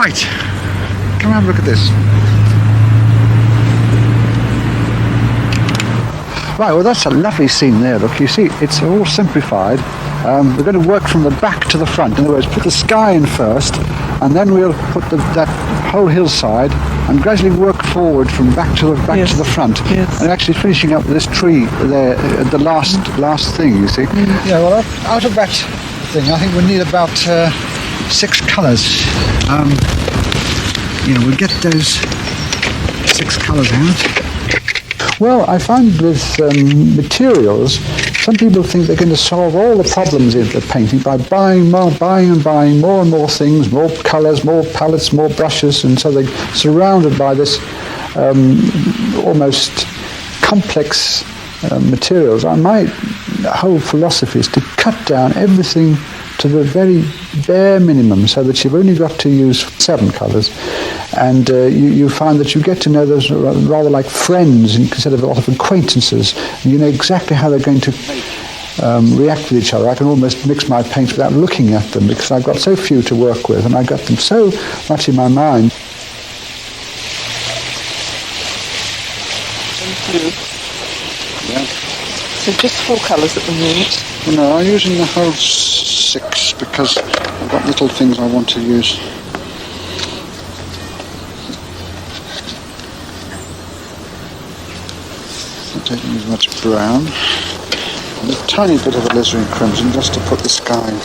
Right, come and have a look at this. Right, well that's a lovely scene there, look, you see, it's all simplified. We're going to work from the back to the front. In other words, put the sky in first, and then we'll put that whole hillside, and gradually work forward from back to the front. Yes. And actually finishing up with this tree there, the last thing, you see. Yeah, well, out of that thing, I think we need about 6 colours. We'll get those 6 colours out. Well, I find with materials, some people think they're going to solve all the problems in the painting by buying more and more things, more colours, more palettes, more brushes, and so they're surrounded by this almost complex materials. My whole philosophy is to cut down everything to the very bare minimum, so that you've only got to use 7 colours, and you find that you get to know those rather like friends instead of a lot of acquaintances, and you know exactly how they're going to react with each other. I can almost mix my paints without looking at them, because I've got so few to work with, and I've got them so much in my mind. Yeah. So just 4 colours at the moment? No, I'm using the whole 6 because I've got little things I want to use. I don't use much brown. And a tiny bit of alizarin crimson just to put the sky in.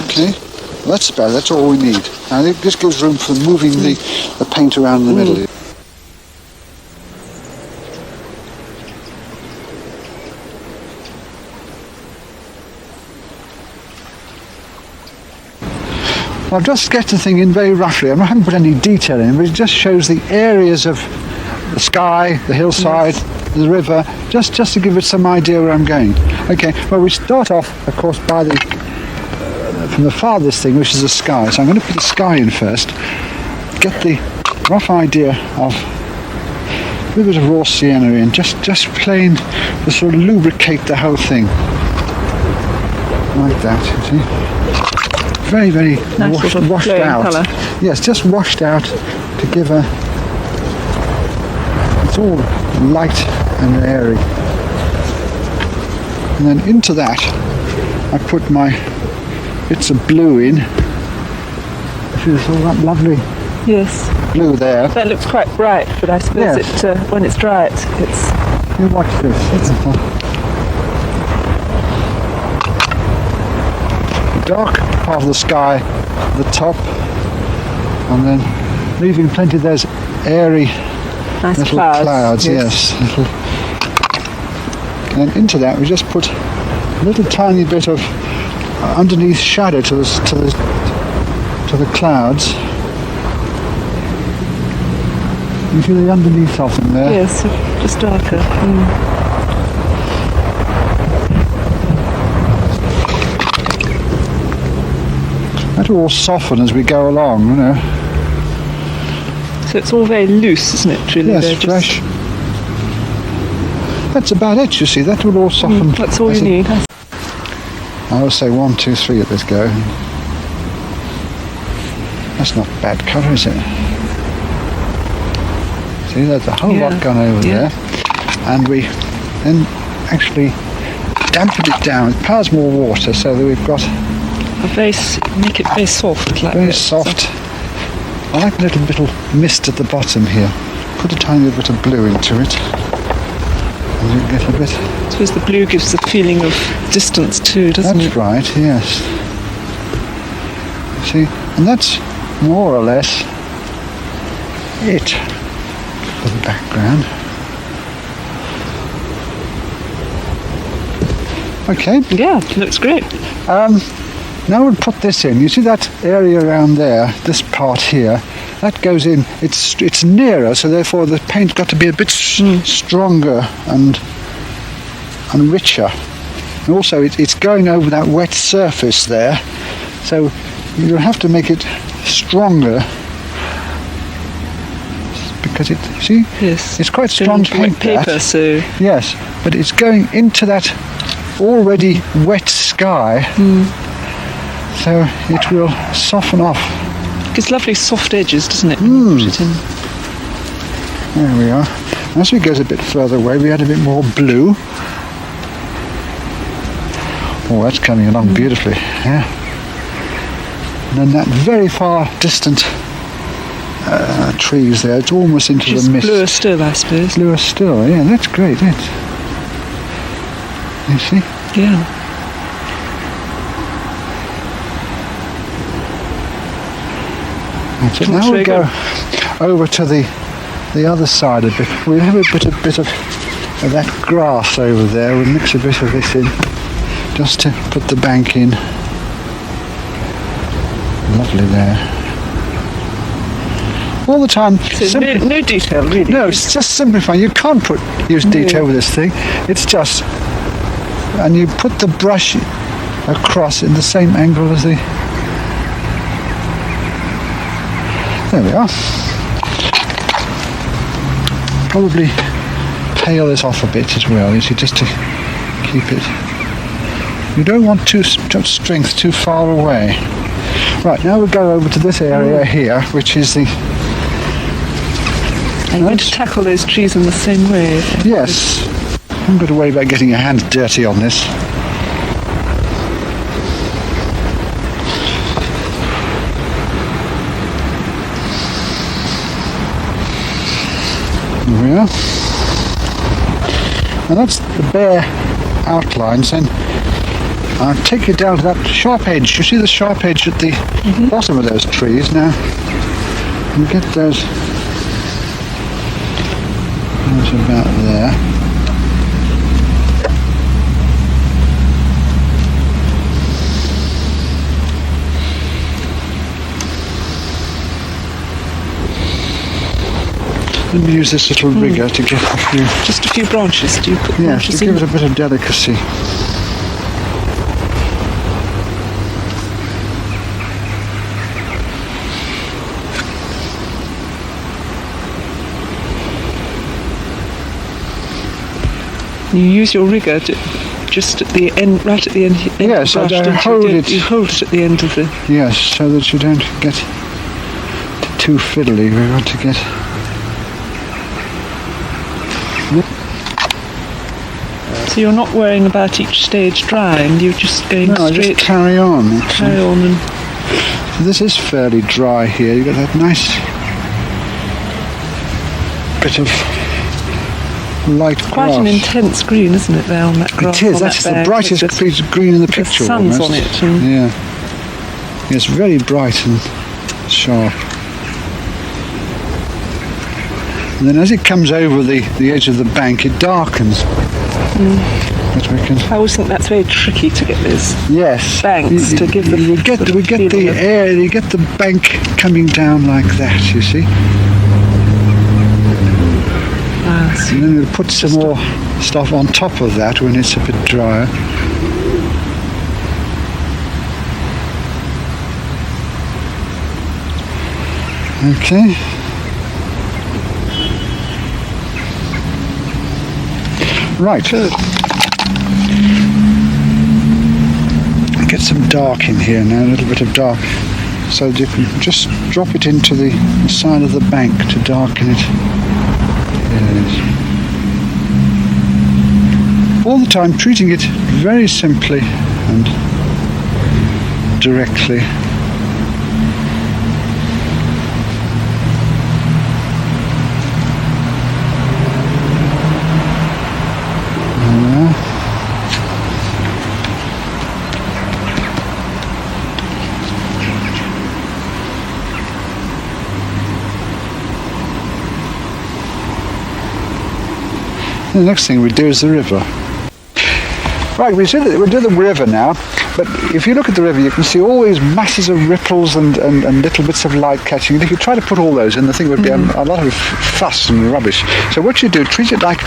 Okay, well, that's about it. That's all we need. Now this gives room for moving the paint around in the middle. I've just sketched the thing in very roughly. I haven't put any detail in, but it just shows the areas of the sky, the hillside, the river, just to give it some idea where I'm going. Okay, well we start off, of course, by from the farthest thing, which is the sky. So I'm going to put the sky in first, get the rough idea of a little bit of raw sienna in, just plain to sort of lubricate the whole thing. Like that, you see. Very, very nice washed out. Colour. Yes, just washed out to give it's all light and airy. And then into that I put my bits of blue in. See, it's all that lovely blue there. That looks quite bright, but I suppose when it's dry it's... You watch this. Dark part of the sky at the top, and then leaving plenty of those airy nice little clouds, yes. And then into that we just put a little tiny bit of underneath shadow to the clouds. You see the underneath of them there? Yes, just darker. That will all soften as we go along, you know. So it's all very loose, isn't it, really? Yes, fresh. That's about it, you see. That will all soften. That's all you need. I will say 1, 2, 3 at this go. That's not bad colour, is it? See, there's a whole lot gone over there. And we then actually dampen it down. It powers more water, so that we've got... make it very soft. Like very soft. I like a little bit of mist at the bottom here. Put a tiny bit of blue into it. And you get a bit... I suppose the blue gives the feeling of distance too, doesn't it? That's right, yes. See, and that's more or less it for the background. Okay. Yeah, looks great. Now we'll put this in. You see that area around there, this part here, that goes in. It's nearer, so therefore the paint's got to be a bit stronger and richer. And also it's going over that wet surface there, so you have to make it stronger because it's quite strong paint. Paper, so yes, but it's going into that already wet sky. So it will soften off Gives lovely soft edges, doesn't it? Mm. When you put it in. There we are. As we go a bit further away, we add a bit more blue. Oh, that's coming along beautifully. Yeah. And then that very far distant trees there, it's almost into Which the mist. bluer still, I suppose. Bluer still, yeah, that's great, isn't it? You see? Yeah. That's it. Now we go over to the other side a bit. We'll have a bit of that grass over there. We'll mix a bit of this in just to put the bank in. Lovely there. All the time. So no detail, really. No, it's just simplifying. You can't use detail with this thing. It's just, and you put the brush across in the same angle as the. There we are. Probably pale this off a bit as well, you see, just to keep it. You don't want too much strength too far away. Right, now we'll go over to this area here, which is the. I'm going to tackle those trees in the same way. Yes. I haven't got to worry about getting your hands dirty on this. There we are. And that's the bare outlines, and I'll take you down to that sharp edge. You see the sharp edge at the bottom of those trees now. You get those about there. Let me use this little rigger to get a few. Just a few branches. Do you put Yes, branches to in? give it a bit of delicacy. You use your rigger just at the end, right at the end. Yes, of the brush, I don't hold you? it. You hold it at the end of the. Yes, so that you don't get too fiddly. We want to get. So you're not worrying about each stage drying. You're just going No, straight. just carry on. Actually. Carry on and. So this is fairly dry here. You got that nice bit of light grass. Quite an intense green, isn't it, there on that grass? It is. on That's that the bank? brightest It's piece of green in the picture. the sun's almost. on it. And Yeah. It's very bright and sharp. And then as it comes over the edge of the bank, it darkens. But we can. I always think that's very tricky to get those Yes. banks to give the. We get sort of the feeling of- air. You get the bank coming down like that. You see. Ah, so And then we'll put some more stuff on top of that when it's a bit drier. Okay. Right. Get some dark in here now, a little bit of dark, so that you can just drop it into the side of the bank to darken it. Yes. All the time treating it very simply and directly. The next thing we do is the river. Right, we'll do the river now, but if you look at the river you can see all these masses of ripples and little bits of light catching. And if you try to put all those in, the thing would be a lot of fuss and rubbish. So what you do, treat it like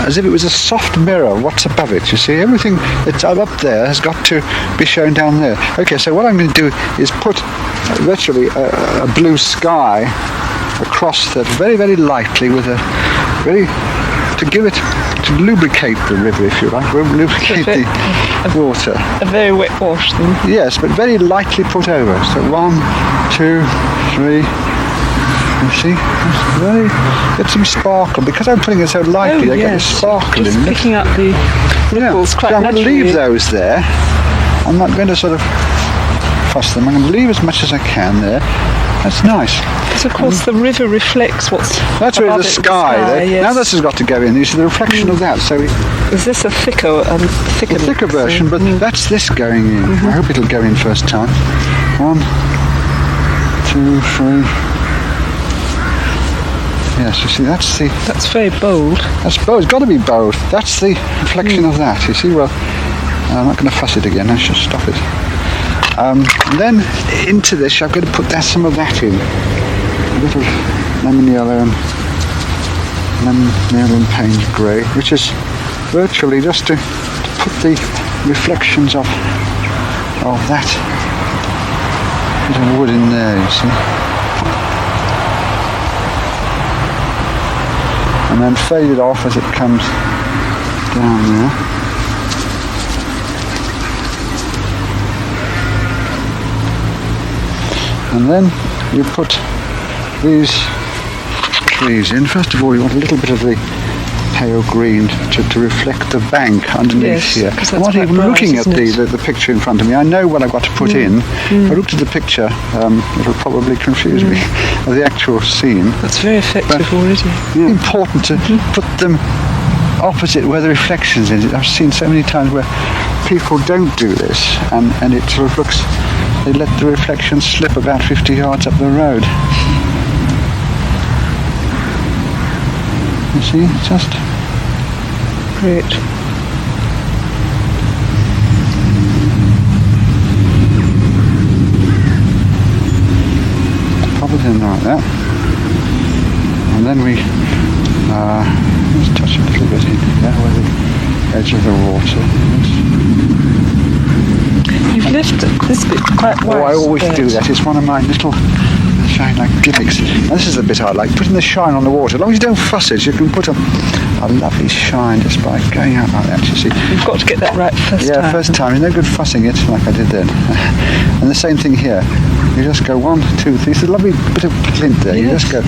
as if it was a soft mirror, what's above it, you see. Everything that's up there has got to be shown down there. Okay, so what I'm going to do is put virtually a blue sky across that very, very lightly with a very... to lubricate the river, if you like, lubricate the water. a very wet wash then. Yes, but very lightly put over. So 1, 2, 3. You see, it's very, get some sparkle. Because I'm putting it so lightly, I get the sparkle just in it. picking up the ripples quite so I'm going to naturally. leave those there. I'm not going to sort of fuss them. I'm going to leave as much as I can there. That's nice. Because of course the river reflects what's That's really above the it, sky there. yes. Now this has got to go in. You see the reflection of that. So Is this a thicker thicker version, but that's this going in. I hope it'll go in first time. 1, 2, 3. Yes, you see, That's very bold. That's bold. It's got to be bold. That's the reflection of that. You see, well, I'm not going to fuss it again. I should stop it. And then into this, I've got to put some of that in. A little lemon yellow and lemon nail and paint grey, which is virtually just to put the reflections of that bit of wood in there, you see. And then fade it off as it comes down there. And then you put these trees in. First of all, you want a little bit of the pale green to reflect the bank underneath here. I'm not even looking at the picture in front of me. I know what I've got to put in. If I looked at the picture, it'll probably confuse me of the actual scene. That's very effective already. Important to put them opposite where the reflections in it. I've seen so many times where people don't do this and it sort of looks, they let the reflection slip about 50 yards up the road. You see, just great. Pop it in like that, and then we just touch a little bit in there where the edge of the water is. You've left this bit quite white. Oh, I always do that. It's one of my little shine like gimmicks. Now, this is the bit I like, putting the shine on the water. As long as you don't fuss it, you can put a lovely shine just by going out like that, you see. You've got to get that right first time. Yeah, first time. There's no good fussing it like I did then. And the same thing here. You just go 1, 2, 3. It's a lovely bit of glint there. You just go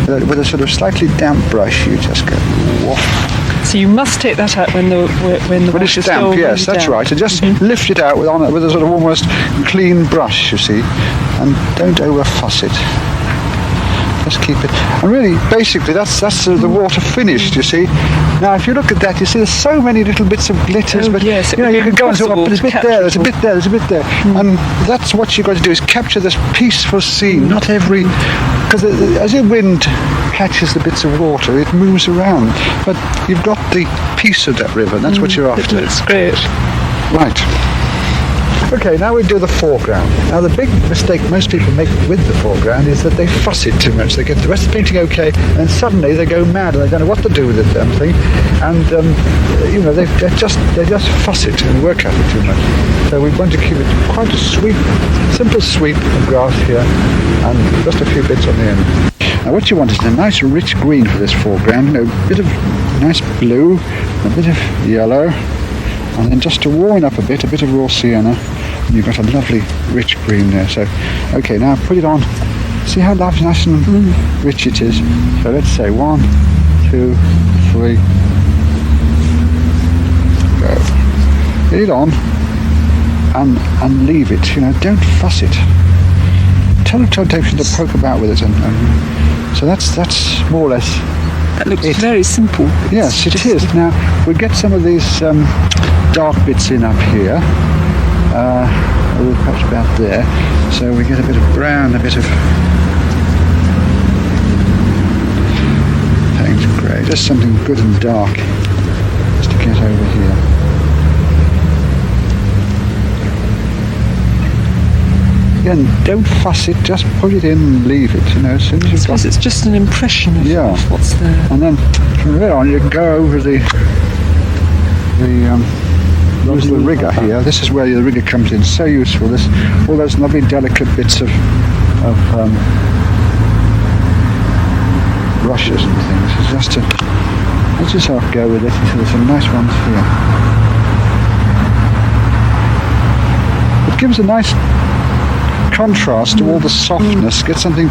with a sort of slightly damp brush. You just go whoop. So you must take that out when the wash is damp. Yes, that's right. And just lift it out with a sort of almost clean brush, you see, and don't over fuss it. Just keep it. And really, basically, that's the water finished, you see. Now, if you look at that, you see there's so many little bits of glitters, but yes, you could go and say, but there's a bit there, there's a bit there, there's a bit there. And that's what you've got to do, is capture this peaceful scene, not every... Because as the wind catches the bits of water, it moves around. But you've got the peace of that river, and that's what you're after. It's great. Right. Okay, now we do the foreground. Now the big mistake most people make with the foreground is that they fuss it too much. They get the rest of the painting okay, and then suddenly they go mad and they don't know what to do with the damn thing. And they just fuss it and work at it too much. So we want to keep it quite a simple sweep of grass here, and just a few bits on the end. Now what you want is a nice rich green for this foreground, a bit of nice blue, a bit of yellow, and then just to warm up a bit of raw sienna, and you've got a lovely rich green there. So, okay, now put it on. See how nice and rich it is. So let's say 1, 2, 3, go. Get it on, and leave it. Don't fuss it. Tell the temptation to poke about with it, and so that's more or less. That looks very simple. Yes, it is. Now we'll get some of these dark bits in up here, perhaps about there. So we get a bit of brown, a bit of paint grey, just something good and dark, just to get over here. Again, don't fuss it, just put it in and leave it, as soon as you've got it. It's just an impression of what's there. And then from there on you can go over the rigger here. This is where the rigger comes in, so useful. All those lovely delicate bits of brushes and things. It's just to let's just go with it. So there's some nice ones here. It gives a nice contrast to all the softness. Get something.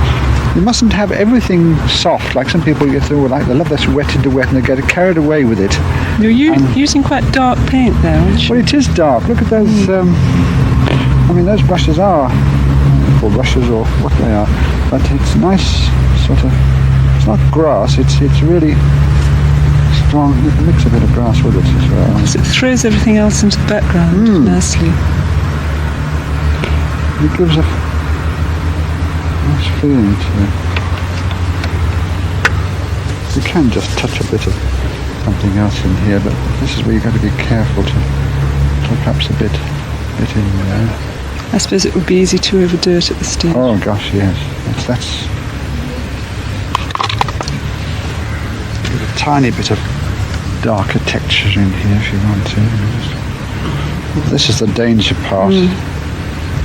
You mustn't have everything soft, like some people get through. Like they love this wet into wet, and they get carried away with it. You're using quite dark paint there, aren't you? Well, it is dark. Look at those. I mean, those brushes are called brushes or what they are, but it's nice sort of. It's not grass. It's really strong. You can mix a bit of grass with it as well. Because it throws everything else into the background nicely. It gives a nice feeling to it. You can just touch a bit of something else in here, but this is where you've got to be careful to perhaps a bit in there. I suppose it would be easy to overdo it at this stage. Oh gosh, yes. That's a tiny bit of darker texture in here if you want to. This is the danger part.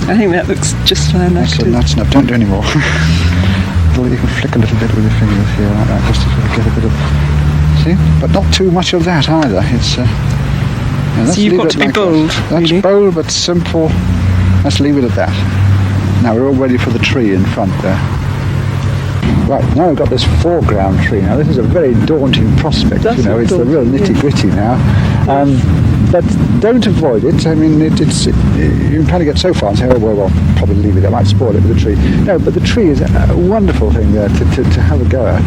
I think that looks just fine. That's enough. Don't do any more. You can flick a little bit with your fingers here like that, just to sort of get a bit of. See, but not too much of that either. It's. So you've got to be bold. That's really bold but simple. Let's leave it at that. Now we're all ready for the tree in front there. Right, now we've got this foreground tree. Now this is a very daunting prospect, That's it's the real nitty-gritty now. But don't avoid it. I mean, you can kind of get so far and say, oh, well, probably leave it. I might spoil it with the tree. No, but the tree is a wonderful thing there to have a go at.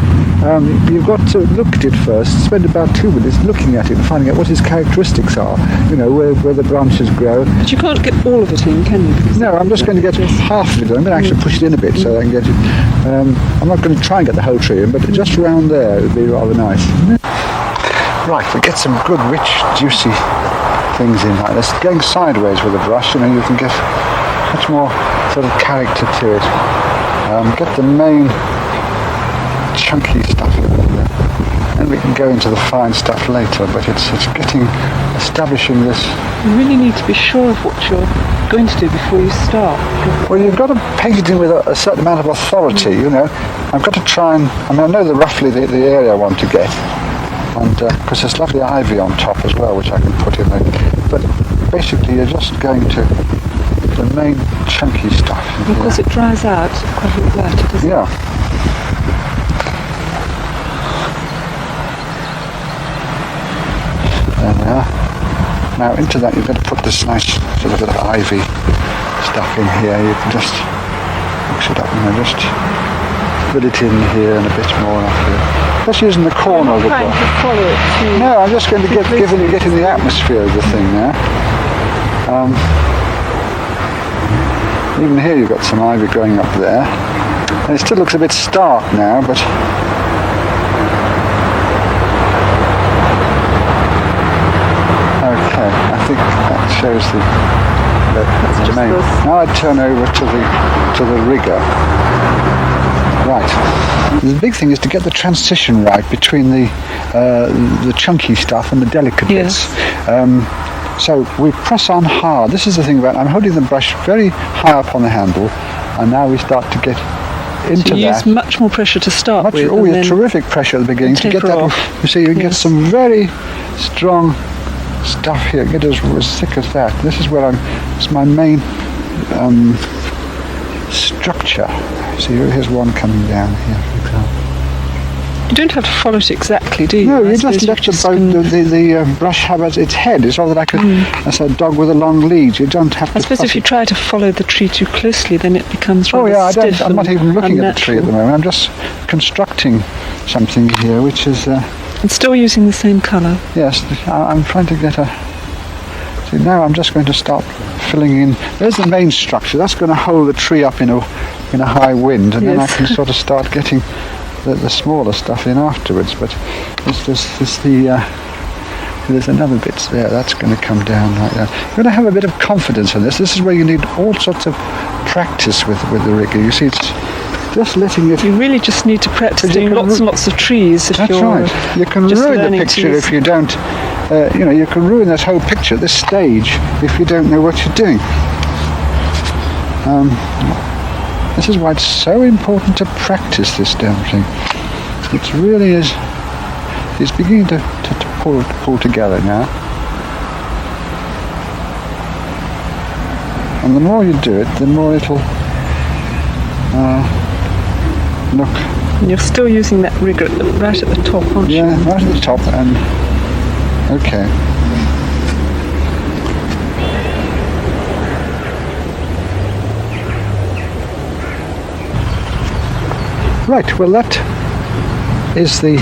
You've got to look at it first, spend about 2 minutes looking at it and finding out what its characteristics are, where the branches grow. But you can't get all of it in, can you? No, I'm just going to get half of it. I'm going to actually push it in a bit so I can get it. I'm not going to try and get the whole tree in, but just around there it would be rather nice. Right, we get some good, rich, juicy things in like this. Going sideways with a brush, you can get much more sort of character to it. Get the main chunky stuff in there. And we can go into the fine stuff later, but it's establishing this. You really need to be sure of what you're going to do before you start. Well, you've got to paint it in with a certain amount of authority, I've got to try and, I know roughly the area I want to get. And because there's lovely ivy on top as well, which I can put in there. But basically you're just going to the main chunky stuff. Because it dries out quite a bit later, doesn't it? Yeah. There we are. Now into that you've got to put this nice sort of bit of ivy stuff in here. You can just mix it up, just put it in here and a bit more up here. Just using the corner of the brush. To follow it too. No, I'm just going to get in the atmosphere of the thing now. Even here you've got some ivy growing up there. And it still looks a bit stark now, but okay, I think that shows the main. Now I turn over to the rigger. Right. The big thing is to get the transition right between the chunky stuff and the delicate bits. So we press on hard. This is the thing about I'm holding the brush very high up on the handle, and now we start to get into so you that. use much more pressure to start with. Oh, yeah, terrific pressure at the beginning to get that. Off. You see, you can get some very strong stuff here. Get as thick as that. This is where it's my main structure. See, here's one coming down here, for example. You don't have to follow it exactly, do you? No, you just let the brush have its head. It's rather like a dog with a long lead. You don't have to. I suppose if you try to follow the tree too closely, then it becomes rather stiff. I'm not even looking at the tree at the moment. I'm just constructing something here, which is. And still using the same colour. Yes, I'm trying to get a. See, now I'm just going to start filling in. There's the main structure. That's going to hold the tree up in a high wind, and then I can sort of start getting the smaller stuff in afterwards. But there's another bit there. That's going to come down like that. You're going to have a bit of confidence in this. This is where you need all sorts of practice with the rigger. You see, it's just letting it. You really just need to practice doing lots and lots of trees. That's right. You can ruin the picture if you don't. You can ruin this whole picture at this stage if you don't know what you're doing. This is why it's so important to practice this damn thing. It really is. It's beginning to pull together now. And the more you do it, the more it'll Look. And you're still using that rigger right at the top, aren't you? Yeah, right at the top, and okay. Right, well that is the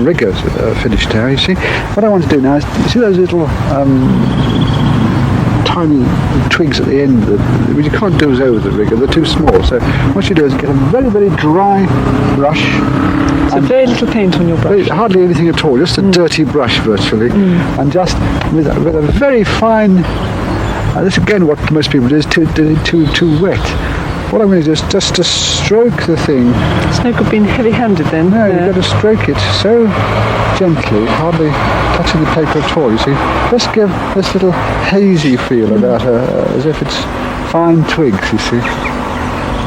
rigger finished now, you see. What I want to do now is, you see those little tiny twigs at the end, which you can't do over the rigger, they're too small. So what you do is get a very, very dry brush. So very little paint on your brush. Hardly anything at all, just a dirty brush virtually. And just with a very fine, this again what most people do is too wet. What I'm going to do is just to stroke the thing. It's no good being heavy-handed then. No, you've got to stroke it so gently, hardly touching the paper at all, you see. Just give this little hazy feel about her, as if it's fine twigs, you see.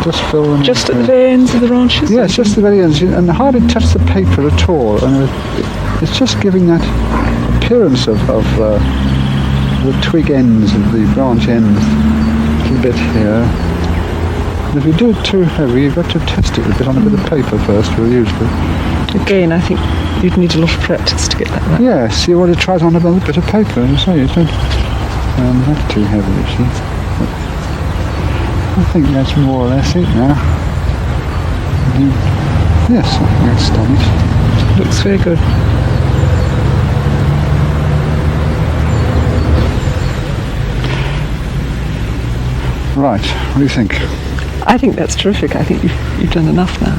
Just fill them. Just at the very ends of the branches? Yes, just the very ends, and hardly touch the paper at all. And it's just giving that appearance of the twig ends and the branch ends. A little bit here. And if you do it too heavy, you've got to test it a bit on a bit of paper first, usually. Again, I think you'd need a lot of practice to get that right. Yes, you want to try it on a bit of paper, and so you don't not too heavy, you see. But I think that's more or less it now. Yes, I think that's done it. Looks very good. Right, what do you think? I think that's terrific. I think you've done enough now.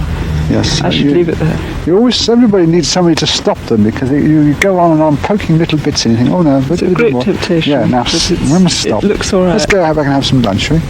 Yes. I should leave it there. Everybody needs somebody to stop them, because you go on and on poking little bits and you think, oh no, it's a great temptation. Yeah, now we must stop. It looks all right. Let's go back and have some lunch, shall we?